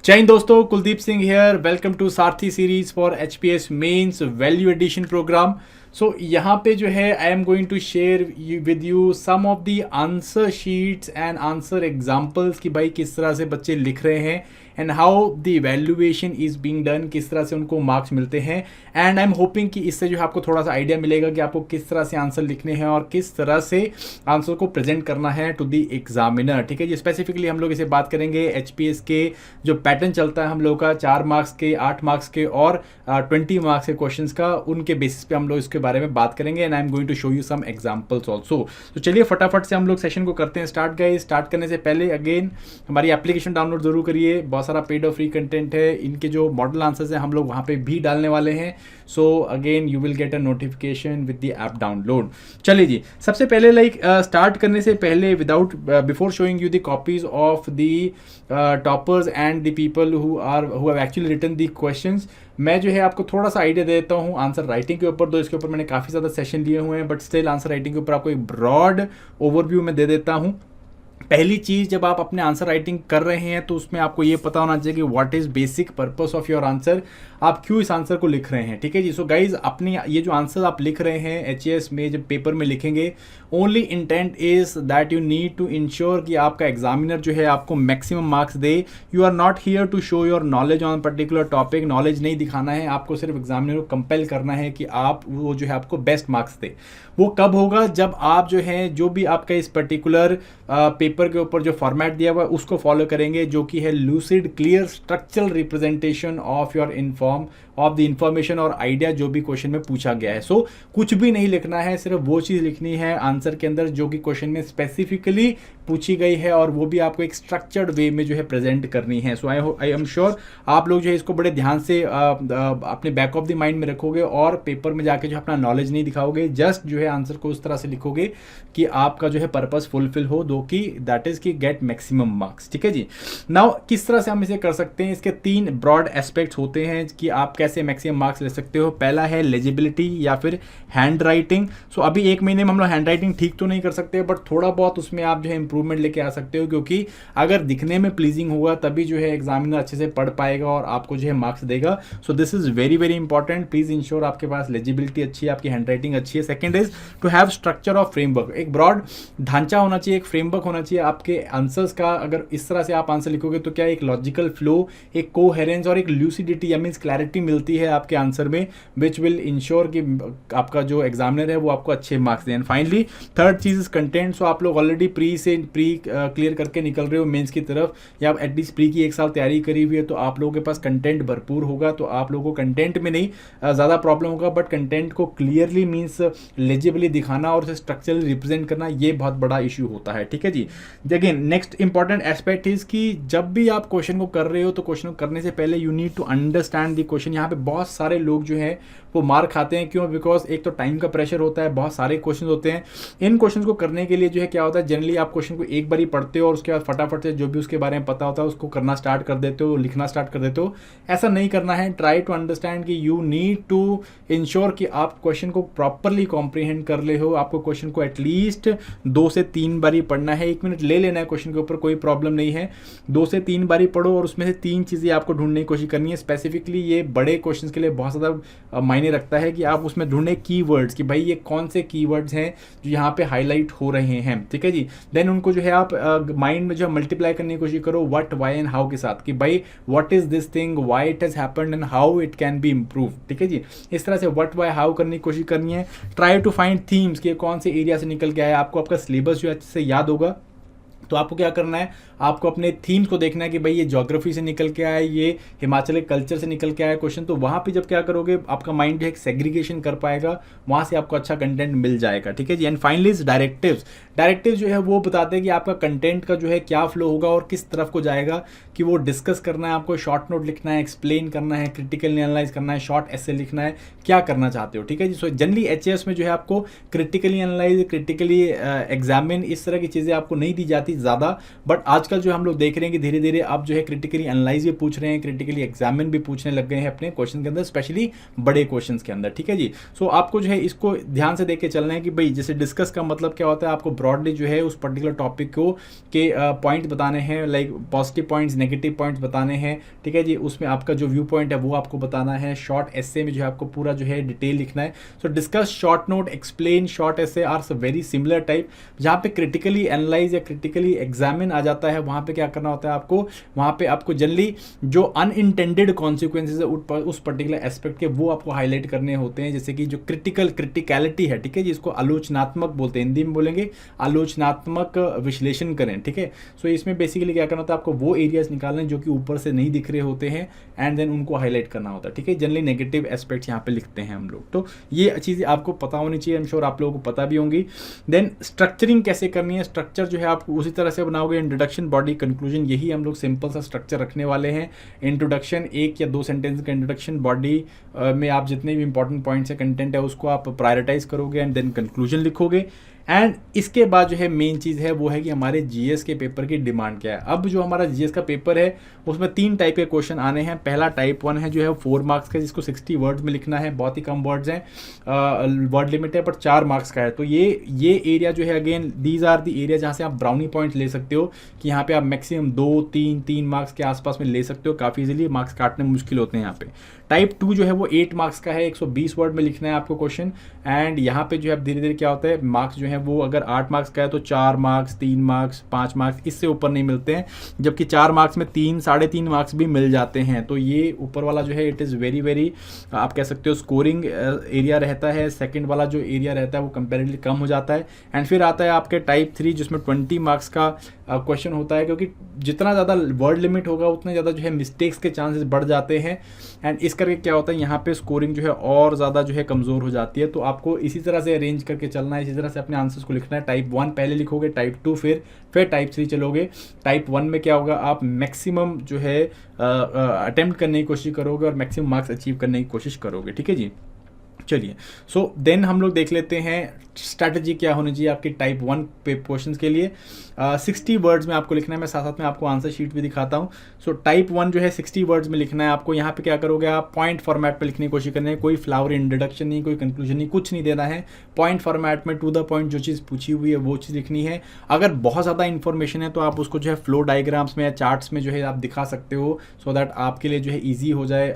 जय हिंद दोस्तों, Kuldeep Singh here. Welcome to Sarathi series for HPS mains value addition program. So यहाँ पे जो है I am going to share with you some of the answer sheets and answer examples कि भाई किस तरह से बच्चे लिख रहे हैं and how the evaluation is being done, किस तरह से उनको मार्क्स मिलते हैं। एंड आई एम होपिंग कि इससे जो है आपको थोड़ा सा आइडिया मिलेगा कि आपको किस तरह से आंसर लिखने हैं और किस तरह से आंसर को प्रेजेंट करना है टू द एग्जामिनर। ठीक है जी, स्पेसिफिकली हम लोग इसे बात करेंगे एचपीएस के जो पैटर्न चलता है हम लोग का 4 मार्क्स के, 8 मार्क्स के और 20 मार्क्स के क्वेश्चंस का, उनके बेसिस पे हम लोग इसके बारे में बात करेंगे and I am going to show you some examples also. तो चलिए फटाफट से हम लोग सेशन को करते हैं स्टार्ट। गाइस, स्टार्ट करने से पहले अगेन हमारी एप्लीकेशन डाउनलोड जरूर करिए। बहुत सारा पेड और फ्री कंटेंट है, इनके जो मॉडल आंसर्स हैं हम लोग वहाँ पे भी डालने वाले हैं। So again you will get a notification with the app download. चलिए जी, सबसे पहले स्टार्ट करने से पहले before showing you the copies of the toppers and the people who have actually written the questions, मैं जो है आपको थोड़ा सा आइडिया दे देता हूँ आंसर राइटिंग के ऊपर। इसके ऊपर मैंने काफ़ी ज़्यादा सेशन लिए हुए हैं, बट स्टिल आंसर राइटिंग के ऊपर आपको एक ब्रॉड ओवरव्यू में दे देता हूँ। पहली चीज़, जब आप अपने आंसर राइटिंग कर रहे हैं तो उसमें आपको ये पता होना चाहिए कि what is basic purpose of your answer, आप क्यों इस आंसर को लिख रहे हैं। ठीक है जी। सो गाइज, अपनी ये जो आंसर आप लिख रहे हैं एचएएस में जब पेपर में लिखेंगे, only intent is that you need to ensure कि आपका एग्जामिनर जो है आपको मैक्सिमम मार्क्स दे। You are not here to show your knowledge on particular topic, knowledge नहीं दिखाना है आपको, सिर्फ एग्जामिनर को कंपेल करना है कि आप वो जो है आपको बेस्ट मार्क्स दे। वो कब होगा? जब आप जो है जो भी आपका इस पर्टिकुलर पेपर के ऊपर जो फॉर्मेट दिया हुआ है उसको फॉलो करेंगे, जो कि है lucid clear structural representation of your of the information और आइडिया जो भी क्वेश्चन में पूछा गया है। सो कुछ भी नहीं लिखना है, सिर्फ वो चीज़ लिखनी है आंसर के अंदर जो कि क्वेश्चन में स्पेसिफिकली पूछी गई है और वो भी आपको एक स्ट्रक्चर्ड वे में जो है प्रेजेंट करनी है। सो आई एम श्योर आप लोग जो है इसको बड़े ध्यान से अपने बैक ऑफ द माइंड में रखोगे और पेपर में जाके जो अपना नॉलेज नहीं दिखाओगे, जस्ट जो है आंसर को उस तरह से लिखोगे कि आपका जो है पर्पस फुलफिल हो, दो कि दैट इज कि गेट मैक्सिमम मार्क्स। ठीक है जी। नाउ किस तरह से हम इसे कर सकते हैं? इसके 3 ब्रॉड एस्पेक्ट्स होते हैं कि आप कैसे मैक्सिमम मार्क्स ले सकते हो। पहला है लेजिबिलिटी या फिर हैंड राइटिंग। सो अभी 1 महीने में हम लोग हैंड राइटिंग ठीक तो नहीं कर सकते, बट थोड़ा बहुत उसमें आप जो है इंप्रूवमेंट लेके आ सकते हो, क्योंकि अगर दिखने में प्लीजिंग होगा तभी जो है एग्जामिनर अच्छे से पढ़ पाएगा और आपको जो है मार्क्स देगा। So this is very very important. Please ensure आपके पास लेजिबिलिटी अच्छी है, आपकी हैंड राइटिंग अच्छी है। Second is to have structure of framework, एक ब्रॉड ढांचा होना चाहिए, एक फ्रेमवर्क होना चाहिए आपके आंसर्स का। अगर इस तरह से आप आंसर लिखोगे तो क्या एक लॉजिकल फ्लो, एक कोहेरेंस और एक ल्यूसिडिटी या मीन्स क्लैरिटी मिलती है आपके आंसर में, विच विल इंश्योर कि आपका जो एग्जामिनर है वो आपको अच्छे मार्क्स दें। फाइनली थर्ड चीज इज कंटेंट। सो आप लोग ऑलरेडी प्री क्लियर करके निकल रहे हो मेंस की तरफ, या एटलीस्ट प्री की 1 साल तैयारी करी हुई है, तो आप लोगों के पास कंटेंट भरपूर होगा। तो आप लोगों को कंटेंट में नहीं ज़्यादा प्रॉब्लम होगा, बट कंटेंट को क्लियरली मीन्स लेजिबली दिखाना और उसे स्ट्रक्चरली रिप्रेजेंट करना, ये बहुत बड़ा इशू होता है। ठीक है जी। Again next important aspect is कि जब भी आप क्वेश्चन को कर रहे हो तो क्वेश्चन को करने से पहले you need to understand the question. यहाँ पे बहुत सारे लोग जो है वो मार खाते हैं। क्यों? बिकॉज एक तो टाइम का प्रेशर होता है, बहुत सारे क्वेश्चन होते हैं। इन क्वेश्चन को करने के लिए जो है क्या होता है, जनरली आप क्वेश्चन को एक बार ही पढ़ते हो और उसके बाद फटाफट से जो भी उसके बारे में पता होता है उसको करना स्टार्ट कर देते हो, लिखना स्टार्ट कर देते हो। ऐसा नहीं करना है। ट्राई टू अंडरस्टैंड कि यू नीड टू इंश्योर कि आप क्वेश्चन को प्रॉपरली कॉम्प्रीहेंड कर ले हो। आपको क्वेश्चन को एटलीस्ट 2 से 3 बार ही पढ़ना है। 1 मिनट ले लेना है क्वेश्चन के ऊपर, कोई प्रॉब्लम नहीं है। 2 से 3 बार ही पढ़ो और उसमें से 3 चीज़ें आपको ढूंढने की कोशिश करनी है। स्पेसिफिकली ये बड़े क्वेश्चन के लिए बहुत ज़्यादा मायने रखता है कि आप उसमें ढूंढे कीवर्ड्स कि भाई ये कौन से कीवर्ड्स हैं जो यहाँ पे हाईलाइट हो रहे हैं। ठीक है जी। देन उनको जो है आप माइंड में जो है मल्टीप्लाई करने की कोशिश करो व्हाट, व्हाई एंड हाउ के साथ, कि भाई what is this thing, why it has happened and how it can be improve. ठीक है जी। इस तरह से व्हाट, व्हाई, हाउ करने की कोशिश करनी है। ट्राई टू फाइंड थीम्स कि कौन से एरिया से निकल के आया। आपको आपका सिलेबस जो है अच्छे से याद होगा, तो आपको क्या करना है, आपको अपने थीम्स को देखना है कि भाई ये ज्योग्राफी से निकल के आया, ये हिमाचल के कल्चर से निकल के आया क्वेश्चन। तो वहाँ पे जब क्या करोगे, आपका माइंड जो है सेग्रीगेशन कर पाएगा, वहाँ से आपको अच्छा कंटेंट मिल जाएगा। ठीक है जी। एंड फाइनली डायरेक्टिव्स जो है वो बताते हैं कि आपका कंटेंट का जो है क्या फ्लो होगा और किस तरफ को जाएगा, कि वो डिस्कस करना है, आपको शॉर्ट नोट लिखना है, एक्सप्लेन करना है, क्रिटिकली एनालाइज करना है, शॉर्ट एसे लिखना है, क्या करना चाहते हो। ठीक है जी। सो जनरली एचएएस में जो है आपको क्रिटिकली एनालाइज, क्रिटिकली एग्जामिन, इस तरह की चीज़ें आपको नहीं दी जाती। ज़्यादा, बट आजकल जो हम लोग देख रहे हैं कि धीरे धीरे अब जो है क्रिटिकली एनालाइज भी पूछ रहे हैं, क्रिटिकली एग्जामिन भी पूछने लग गए हैं अपने क्वेश्चन के अंदर, स्पेशली बड़े क्वेश्चन के अंदर, ठीक है जी। सो आपको जो है इसको ध्यान से देख के चलना है कि भाई जैसे डिस्कस का मतलब क्या होता है, आपको ब्रॉडली जो है उस पर्टिकुलर टॉपिक को के पॉइंट बताने हैं, like positive points, negative points बताने हैं, ठीक है जी। उसमें आपका जो व्यू पॉइंट है वो आपको बताना है। शॉर्ट एसे में जो है आपको पूरा जो है डिटेल लिखना है। So discuss, short note, explain, short essay are very similar type. जहाँ पे क्रिटिकली एनालाइज या क्रिटिकली एग्जामिन आ जाता है, वहाँ पे क्या करना होता है आपको, वहाँ पे आपको जनरली जो अनइंटेंडेड कॉन्सिक्वेंसेज है उस पर्टिकुलर एस्पेक्ट के, वो आपको हाईलाइट करने होते हैं। जैसे कि जो क्रिटिकलिटी है, ठीक है जी, इसको आलोचनात्मक बोलते हैं, हिंदी में बोलेंगे आलोचनात्मक विश्लेषण करें, ठीक है। सो इसमें बेसिकली क्या करना होता है आपको, वो एरियाज निकालने जो कि ऊपर से नहीं दिख रहे होते हैं, एंड देन उनको हाईलाइट करना होता है, ठीक है। जनरली नेगेटिव एस्पेक्ट्स यहाँ पे लिखते हैं हम लोग। तो ये चीज़ें आपको पता होनी चाहिए, आई एम श्योर आप लोगों को पता भी होंगी। देन स्ट्रक्चरिंग कैसे करनी है, स्ट्रक्चर जो है आप उसी तरह से बनाओगे, इंट्रोडक्शन, बॉडी, कंक्लूजन, यही हम लोग सिंपल सा स्ट्रक्चर रखने वाले हैं। इंट्रोडक्शन 1 या 2 सेंटेंस का इंट्रोडक्शन, बॉडी में आप जितने भी इंपॉर्टेंट पॉइंट्स है, कंटेंट है, उसको आप प्रायोरिटाइज करोगे, एंड देन कंक्लूजन लिखोगे। एंड इसके बाद जो है मेन चीज़ है वो है कि हमारे जीएस के पेपर की डिमांड क्या है। अब जो हमारा जीएस का पेपर है उसमें 3 टाइप के क्वेश्चन आने हैं। पहला टाइप 1 है जो है 4 मार्क्स का, जिसको 60 वर्ड्स में लिखना है, बहुत ही कम वर्ड्स हैं, वर्ड लिमिट है, पर 4 मार्क्स का है। तो ये एरिया जो है, again these are the area जहाँ से आप ब्राउनी पॉइंट ले सकते हो, कि यहाँ पे आप मैक्सिमम 2-3 मार्क्स के आसपास में ले सकते हो, काफ़ी इजीली, मार्क्स काटने मुश्किल होते हैं यहाँ पे। टाइप 2 जो है वो 8 मार्क्स का है, 120 वर्ड में लिखना है आपको क्वेश्चन, एंड यहाँ पे जो है धीरे धीरे क्या होता है, मार्क्स जो है वो अगर 8 मार्क्स का है तो 4 मार्क्स, 3 मार्क्स, 5 मार्क्स, इससे ऊपर नहीं मिलते हैं, जबकि 4 मार्क्स में 3-3.5 मार्क्स भी मिल जाते हैं। तो ये ऊपर वाला जो है इट इज़ वेरी वेरी, आप कह सकते हो स्कोरिंग एरिया रहता है। सेकंड वाला जो एरिया रहता है वो कंपेरेटिवली कम हो जाता है। एंड फिर आता है आपके टाइप 3 जिसमें 20 मार्क्स का क्वेश्चन होता है, क्योंकि जितना ज़्यादा वर्ड लिमिट होगा उतना ज़्यादा जो है मिस्टेक्स के चांसेस बढ़ जाते हैं, एंड इस करके क्या होता है यहाँ पे स्कोरिंग जो है और ज़्यादा जो है कमज़ोर हो जाती है। तो आपको इसी तरह से अरेंज करके चलना है, इसी तरह से अपने आंसर्स को लिखना है। टाइप 1 पहले लिखोगे, टाइप 2 फिर टाइप 3 चलोगे। टाइप 1 में क्या होगा, आप मैक्सिमम जो है अटेम्प्ट करने की कोशिश करोगे और मैक्सिमम मार्क्स अचीव करने की कोशिश करोगे, ठीक है जी। चलिए, सो देन हम लोग देख लेते हैं स्ट्रैटेजी क्या होनी चाहिए आपकी टाइप 1 पे क्वेश्चन के लिए। 60 वर्ड्स में आपको लिखना है, मैं साथ साथ में आपको आंसर शीट भी दिखाता हूँ। सो टाइप 1 जो है 60 वर्ड्स में लिखना है आपको। यहाँ पे क्या करोगे आप, पॉइंट फॉर्मेट पे लिखने की कोशिश करनी है, कोई फ्लावर इंट्रोडक्शन नहीं, कोई कंक्लूजन नहीं, कुछ नहीं देना है। पॉइंट फॉर्मेट में टू द पॉइंट जो चीज़ पूछी हुई है वो चीज़ लिखनी है। अगर बहुत ज़्यादा इन्फॉर्मेशन है तो आप उसको जो है फ्लो डायग्राम्स में या चार्ट्स में जो है आप दिखा सकते हो, सो दैट आपके लिए जो है ईजी हो जाए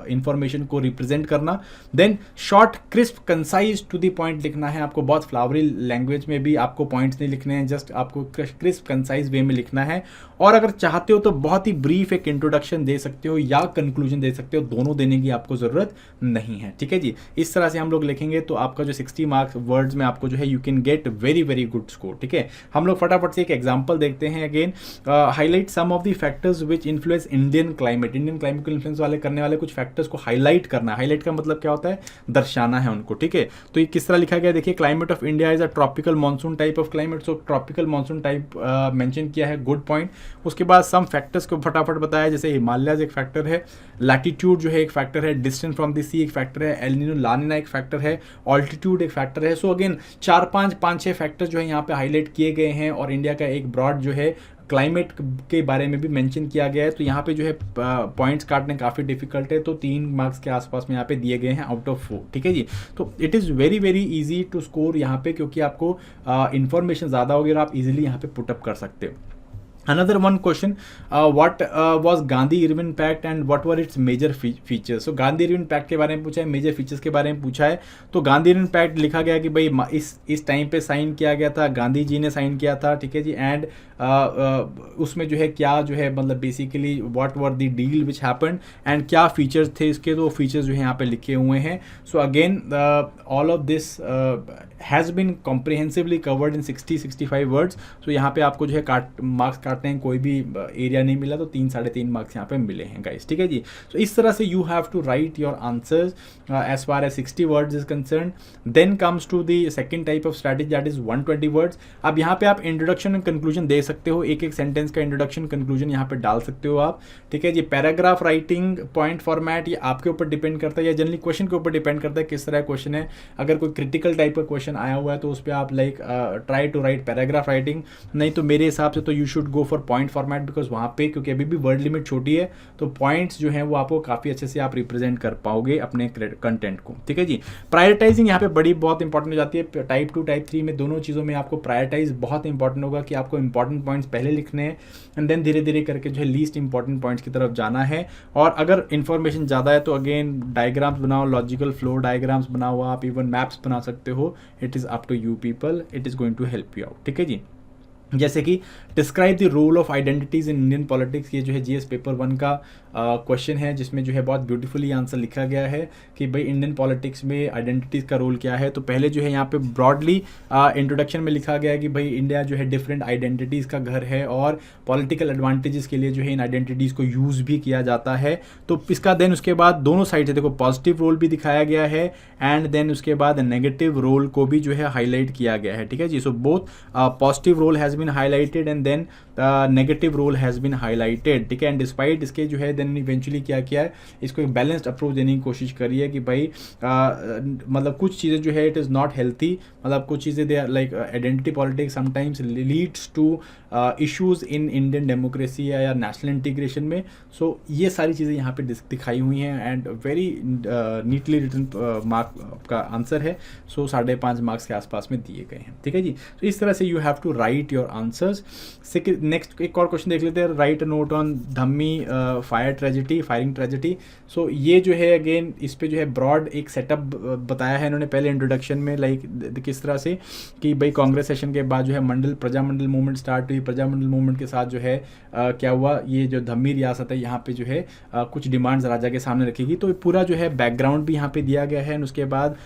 इन्फॉर्मेशन को रिप्रेजेंट करना। Then short, crisp, concise, to the point लिखना है आपको। बहुत फ्लावरी लैंग्वेज में भी आपको पॉइंट्स नहीं लिखने हैं, जस्ट आपको क्रिस्प कंसाइज वे में लिखना है। और अगर चाहते हो तो बहुत ही ब्रीफ एक इंट्रोडक्शन दे सकते हो या कंक्लूजन दे सकते हो, दोनों देने की आपको ज़रूरत नहीं है, ठीक है जी। इस तरह से हम लोग लिखेंगे तो आपका जो 60 मार्क्स वर्ड्स में आपको जो है you can get very very good score, ठीक है। हम लोग फटाफट से एक एग्जाम्पल देखते हैं। Again highlight some of the factors which influence Indian climate. Indian climate को इन्फ्लुएंस वाले करने वाले कुछ फैक्टर्स को हाईलाइट करना। हाईलाइट का मतलब क्या होता है, दर्शाना है उनको, ठीक है। तो ये किस तरह लिखा गया, देखिए, climate of India is a tropical monsoon type of climate. So tropical monsoon type mention किया है, गुड पॉइंट। उसके बाद सम फैक्टर्स को फटाफट बताया, जैसे हिमालयज एक फैक्टर है, लैटिट्यूड जो है एक फैक्टर है, डिस्टेंस फ्रॉम द सी एक फैक्टर है, एल नीनो ला नीना एक फैक्टर है, ऑल्टीट्यूड एक फैक्टर है। सो अगेन 4-5-6 फैक्टर्स जो है यहाँ पे हाईलाइट किए गए हैं, और इंडिया का एक ब्रॉड जो है क्लाइमेट के बारे में भी मेंशन किया गया है। तो यहाँ पे जो है पॉइंट्स काटने काफ़ी डिफिकल्ट है, तो 3 मार्क्स के आसपास में यहाँ पे दिए गए हैं आउट ऑफ 4, ठीक है जी। तो it is very very easy to score यहाँ पे, क्योंकि आपको इन्फॉर्मेशन ज़्यादा होगी और आप इजीली यहाँ पे पुटअप कर सकते हो। Another one question, what was Gandhi Irwin Pact and what were its major features? So Gandhi Irwin Pact के बारे में पूछा है, मेजर फीचर्स के बारे में पूछा है। तो गांधी इरविन पैक्ट लिखा गया कि भाई इस टाइम पे साइन किया गया था, गांधी जी ने साइन किया था, ठीक है जी। एंड उसमें जो है क्या जो है मतलब basically what were the deal which happened and क्या फीचर्स थे इसके, तो फीचर्स जो है यहाँ पे लिखे हुए हैं। So again all of this has bin comprehensively covered in 60-65 words. सो यहाँ पे आपको जो है मार्क्स काटने हैं, कोई भी एरिया नहीं मिला, तो 3-3.5 मार्क्स यहाँ पे मिले हैं गाइस, ठीक है जी। सो इस तरह से you have to write your answers as far as 60 words is concern. Then comes to the second type of strategy, that is 120 words. अब यहाँ पे आप इंट्रोडक्शन एंड कंक्लूजन दे सकते हो, एक एक सेंटेंस का इंट्रोडक्शन कंक्लूजन यहाँ पे डाल सकते हो आप, ठीक है जी। पैराग्राफ राइटिंग, पॉइंट फॉर्मेट, ये आपके ऊपर डिपेंड करता है या जनरली क्वेश्चन के ऊपर डिपेंड करता है किस तरह क्वेश्चन है। अगर कोई क्रिटिकल टाइप का क्वेश्चन आया हुआ है तो उस पर आप like try to write paragraph writing, नहीं तो मेरे हिसाब से तो you should go for point format, because वहाँ पे क्योंकि अभी भी वर्ड लिमिट छोटी है तो पॉइंट्स जो हैं वो आपको काफ़ी अच्छे से आप रिप्रेजेंट कर पाओगे अपने कंटेंट को, ठीक है जी। प्रायोरिटाइजिंग यहाँ पे बड़ी बहुत इंपॉर्टेंट हो जाती है। टाइप 2 टाइप 3 में दोनों चीज़ों में आपको प्रायोरिटाइज बहुत इंपॉर्टेंट होगा कि आपको इंपॉर्टेंट पॉइंट्स पहले लिखने हैं एंड देन धीरे धीरे करके जो है लीस्ट इंपॉर्टेंट पॉइंट्स की तरफ जाना है। और अगर इन्फॉर्मेशन ज़्यादा है तो अगेन डायग्राम्स बनाओ, लॉजिकल फ्लो डायग्राम्स बनाओ, आप इवन मैप्स बना सकते हो। It is up to you people, it is going to help you out, ठीक है जी। जैसे कि describe the role of identities in Indian politics, ये जो है जीएस पेपर 1 का क्वेश्चन है जिसमें जो है बहुत ब्यूटीफुली आंसर लिखा गया है कि भाई इंडियन पॉलिटिक्स में आइडेंटिटीज़ का रोल क्या है। तो पहले जो है यहाँ पे ब्रॉडली इंट्रोडक्शन में लिखा गया है कि भाई इंडिया जो है डिफरेंट आइडेंटिटीज़ का घर है और पॉलिटिकल एडवांटेजेस के लिए जो है इन आइडेंटिटीज़ को यूज़ भी किया जाता है। तो इसका देन उसके बाद दोनों साइड से देखो पॉजिटिव रोल भी दिखाया गया है एंड देन उसके बाद नेगेटिव रोल को भी जो है हाईलाइट किया गया है, ठीक है जी। So both positive role has been highlighted and then negative role has been highlighted, ठीक है। एंड डिस्पाइट इसके जो है देन इवेंचुअली क्या किया है, इसको एक बैलेंस्ड अप्रोच देने की कोशिश करी है कि भाई मतलब कुछ चीज़ें जो है इट इज़ नॉट हेल्थी, मतलब कुछ चीज़ें they are like identity politics sometimes leads to issues in Indian democracy या नेशनल इंटीग्रेशन में। सो ये सारी चीज़ें यहाँ पे दिखाई हुई हैं and very neatly written mark का आंसर है। सो 5.5 मार्क्स के आसपास में दिए गए हैं, ठीक है जी। तो इस तरह से you have to write your answers. Next एक और क्वेश्चन देख लेते हैं, write a note on Dhami firing tragedy. सो ये जो है अगेन इस पे जो है ब्रॉड एक सेटअप बताया है इन्होंने पहले इंट्रोडक्शन में, लाइक किस तरह से कि भाई कांग्रेस सेशन के बाद जो है प्रजामंडल मूवमेंट स्टार्ट हुई। प्रजामंडल मूवमेंट के साथ जो है क्या हुआ, ये जो धम्मी रियासत है यहाँ पे जो है कुछ डिमांड्स राजा के सामने रखेगी। तो पूरा जो है बैकग्राउंड भी यहाँ पे दिया गया है एंड उसके बाद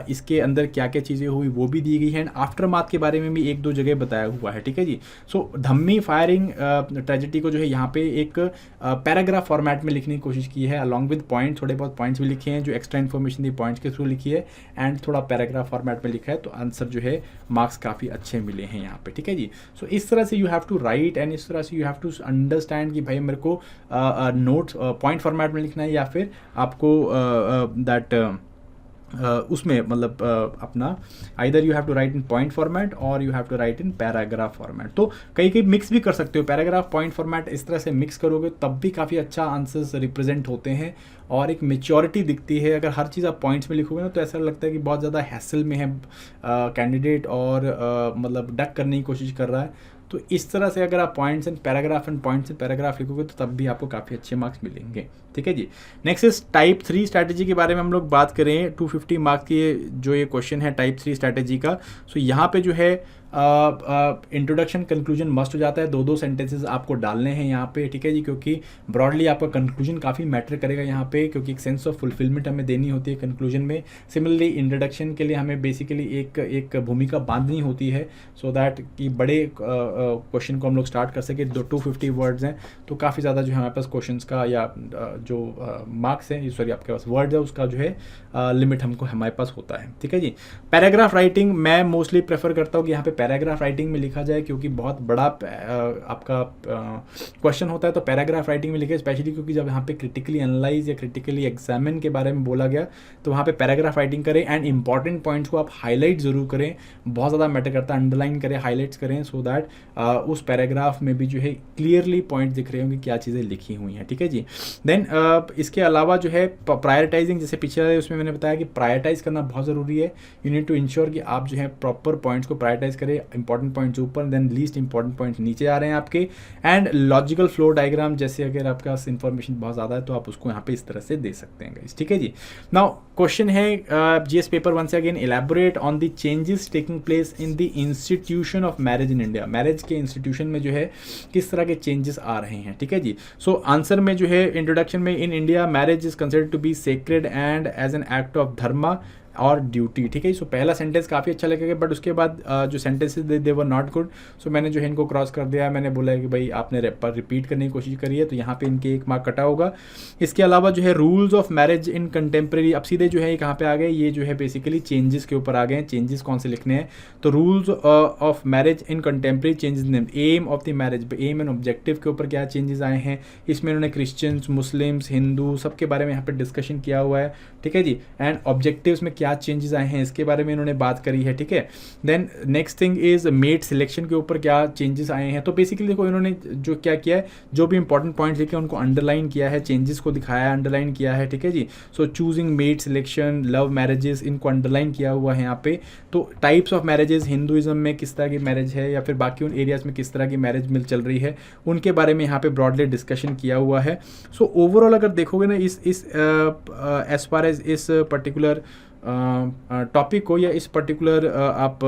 इसके अंदर क्या क्या चीज़ें हुई वो भी दी गई है एंड आफ्टर मार्थ के बारे में भी 1-2 जगह बताया हुआ है, ठीक है जी। सो धम्मी फायरिंग ट्रेजेडी को जो है यहाँ पे एक पैराग्राफ फॉर्मेट में लिखने की कोशिश की है अलॉन्ग विद पॉइंट, थोड़े बहुत पॉइंट्स भी लिखे हैं जो एक्स्ट्रा इन्फॉर्मेशन दी पॉइंट्स के थ्रू लिखी है एंड थोड़ा पैराग्राफ फॉर्मेट में लिखा है। तो आंसर जो है मार्क्स काफ़ी अच्छे मिले हैं यहाँ पे, ठीक है जी। सो इस तरह से you have to write and इस तरह से यू हैव टू अंडरस्टैंड कि भाई मेरे को नोट्स पॉइंट फॉर्मेट में लिखना है या फिर आपको दैट उसमें मतलब अपना either you have to write in point format और you have to write in paragraph format. तो कई मिक्स भी कर सकते हो, पैराग्राफ पॉइंट फॉर्मेट इस तरह से मिक्स करोगे तब भी काफ़ी अच्छा आंसर्स रिप्रेजेंट होते हैं और एक मेच्योरिटी दिखती है। अगर हर चीज़ आप पॉइंट्स में लिखोगे ना तो ऐसा लगता है कि बहुत ज़्यादा हैसल में है कैंडिडेट और मतलब डक करने की कोशिश कर रहा है। तो इस तरह से अगर आप पॉइंट्स एंड पैराग्राफ लिखोगे तो तब भी आपको काफ़ी अच्छे मार्क्स मिलेंगे, ठीक है जी। नेक्स्ट इज टाइप 3 स्ट्रैटेजी के बारे में हम लोग बात करें। 250 मार्क्स की जो ये क्वेश्चन है टाइप 3 स्ट्रैटेजी का। सो यहाँ पे जो है इंट्रोडक्शन कंक्लूजन मस्ट हो जाता है, 2-2 सेंटेंसेस आपको डालने हैं यहाँ पे, ठीक है जी। क्योंकि ब्रॉडली आपका कंक्लूजन काफ़ी मैटर करेगा यहाँ पे, क्योंकि एक सेंस ऑफ फुलफिलमेंट हमें देनी होती है कंक्लूजन में। सिमिलरली इंट्रोडक्शन के लिए हमें बेसिकली एक भूमिका बांधनी होती है सो दैट कि बड़े क्वेश्चन को हम लोग स्टार्ट कर सके। 250 वर्ड्स हैं तो काफ़ी ज़्यादा जो है हमारे पास क्वेश्चन का या जो मार्क्स हैं, सॉरी आपके पास वर्ड है उसका जो है लिमिट हमको हमारे पास होता है, ठीक है जी। पैराग्राफ राइटिंग मैं मोस्टली प्रेफर करता हूँ कि यहाँ पे पैराग्राफ राइटिंग में लिखा जाए, क्योंकि बहुत बड़ा आपका क्वेश्चन होता है तो पैराग्राफ राइटिंग में लिखे, स्पेशली क्योंकि जब यहाँ पे क्रिटिकली एनालाइज या क्रिटिकली एग्जामिन के बारे में बोला गया तो वहाँ पे पैराग्राफ राइटिंग करें एंड इंपॉर्टेंट पॉइंट्स को आप हाईलाइट ज़रूर करें, बहुत ज़्यादा मैटर करता है, अंडरलाइन करें, हाईलाइट्स करें सो दैट उस पैराग्राफ में भी जो है क्लियरली पॉइंट दिख रहे होंगे क्या चीज़ें लिखी हुई हैं, ठीक है जी। देन इसके अलावा जो है प्रायोरिटाइजिंग, जैसे पीछे उसमें मैंने बताया कि प्रायोरिटाइज करना बहुत ज़रूरी है। यू नीड टू इंश्योर कि आप जो है प्रॉपर पॉइंट्स को प्रायोरिटाइज करें, इंपॉर्टेंट पॉइंट्स ऊपर देन लीस्ट इंपॉर्टेंट पॉइंट्स नीचे आ रहे हैं आपके। एंड लॉजिकल फ्लो डायग्राम, जैसे अगर आपका इन्फॉर्मेशन बहुत ज़्यादा है तो आप उसको यहाँ पे इस तरह से दे सकते हैं गाइस, ठीक है जी। नाउ क्वेश्चन है जीएस पेपर 1 से again, elaborate on the changes taking place in the institution of marriage in India. Marriage के इंस्टीट्यूशन में जो है किस तरह के चेंजेस आ रहे हैं, ठीक है जी। सो आंसर में जो है इंट्रोडक्शन में, in India marriage is considered to be sacred and as an act of dharma और ड्यूटी, ठीक है। सो पहला सेंटेंस काफ़ी अच्छा लगेगा, बट उसके बाद जो sentences they were not good. So मैंने जो है इनको क्रॉस कर दिया, मैंने बोला है कि भाई आपने रिपीट करने की कोशिश करी है, तो यहाँ पे इनके 1 मार्क कटा होगा। इसके अलावा जो है rules of marriage in contemporary, अब सीधे जो है कहाँ पे आ गए, ये जो है बेसिकली चेंजेस के ऊपर आ गए हैं। चेंजेस कौन से लिखने हैं, तो rules of marriage in contemporary changes name, aim of the marriage, aim and objective के ऊपर क्या चेंजेस आए हैं। इसमें इन्होंने क्रिश्चियंस, मुस्लिम्स, हिंदू सबके बारे में यहाँ पे डिस्कशन किया हुआ है, ठीक है जी। एंड ऑब्जेक्टिव्स में क्या चेंजेस आए हैं इसके बारे में इन्होंने बात करी है, ठीक है। Then next thing is mate selection के ऊपर क्या चेंजेस आए हैं। तो बेसिकली देखो इन्होंने जो क्या किया है, जो भी इंपॉर्टेंट पॉइंट्स लिखे उनको अंडरलाइन किया है, चेंजेस को दिखाया है, अंडरलाइन किया है, ठीक है जी। So choosing mate selection, love marriages, इनको अंडरलाइन किया हुआ है यहाँ पे। तो टाइप्स ऑफ मैरिजेस, हिंदुइज्म में किस तरह की मैरिज है या फिर बाकी उन एरियाज में किस तरह की मैरिज मिल चल रही है, उनके बारे में यहाँ पे ब्रॉडली डिस्कशन किया हुआ है। सो ओवरऑल अगर देखोगे ना इस एज फार एज इस पर्टिकुलर टॉपिक को या इस पर्टिकुलर आप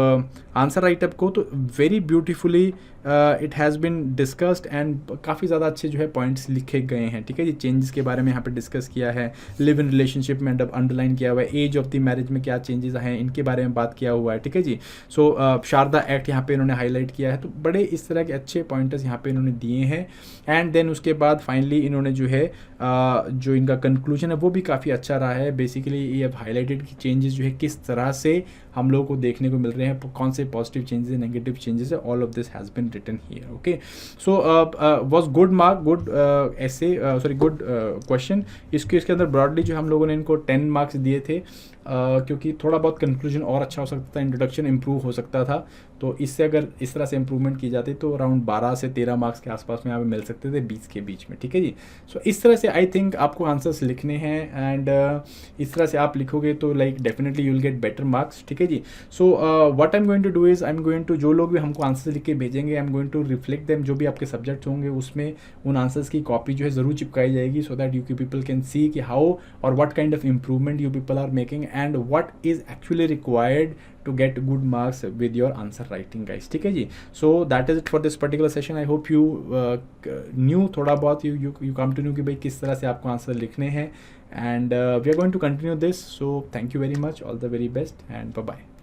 आंसर राइटअप को, तो very beautifully it has been discussed and काफ़ी ज़्यादा अच्छे जो है पॉइंट्स लिखे गए हैं, ठीक है जी। चेंजेस के बारे में यहाँ पे डिस्कस किया है, लिव इन रिलेशनशिप में अंडरलाइन किया हुआ है, एज ऑफ द मैरिज में क्या चेंजेस हैं इनके बारे में बात किया हुआ है, ठीक है जी। सो शारदा एक्ट यहाँ पे इन्होंने हाईलाइट किया है। तो बड़े इस तरह के अच्छे पॉइंटर्स यहाँ पे इन्होंने दिए हैं। एंड देन उसके बाद फाइनली इन्होंने जो है जो इनका कंक्लूजन है वो भी काफ़ी अच्छा रहा है। बेसिकली ये हाईलाइटेड कि चेंजेस जो है किस तरह से हम लोगों को देखने को मिल रहे हैं, कौन से पॉजिटिव चेंजेस, नेगेटिव चेंजेस है, all of this has been written here, okay. So was good mark, good essay sorry good question. इसके अंदर ब्रॉडली जो हम लोगों ने इनको 10 मार्क्स दिए थे, क्योंकि थोड़ा बहुत कंक्लूजन और अच्छा हो सकता था, इंट्रोडक्शन इंप्रूव हो सकता था। तो इससे अगर इस तरह से इंप्रूवमेंट की जाती तो अराउंड 12 से 13 मार्क्स के आसपास में यहाँ पे मिल सकते थे 20 के बीच में, ठीक है जी। सो इस तरह से आई थिंक आपको आंसर्स लिखने हैं एंड इस तरह से आप लिखोगे तो like definitely you will get better marks, ठीक है जी। So what I am going to do is I am going to, जो लोग भी हमको आंसर्स लिख के भेजेंगे, I am going to reflect them, जो भी आपके सब्जेक्ट्स होंगे उसमें उन आंसर्स की कॉपी जो है ज़रूर चिपकाई जाएगी, so that you people can see कि हाउ और what kind of improvement you people are making and what is actually required to get good marks with your answer writing guys, ठीक है जी। So that is it for this particular session. I hope you knew थोड़ा बहुत, you come to know कि भाई किस तरह से आपको आंसर लिखने हैं, and we are going to continue this. So thank you very much, all the very best and bye bye.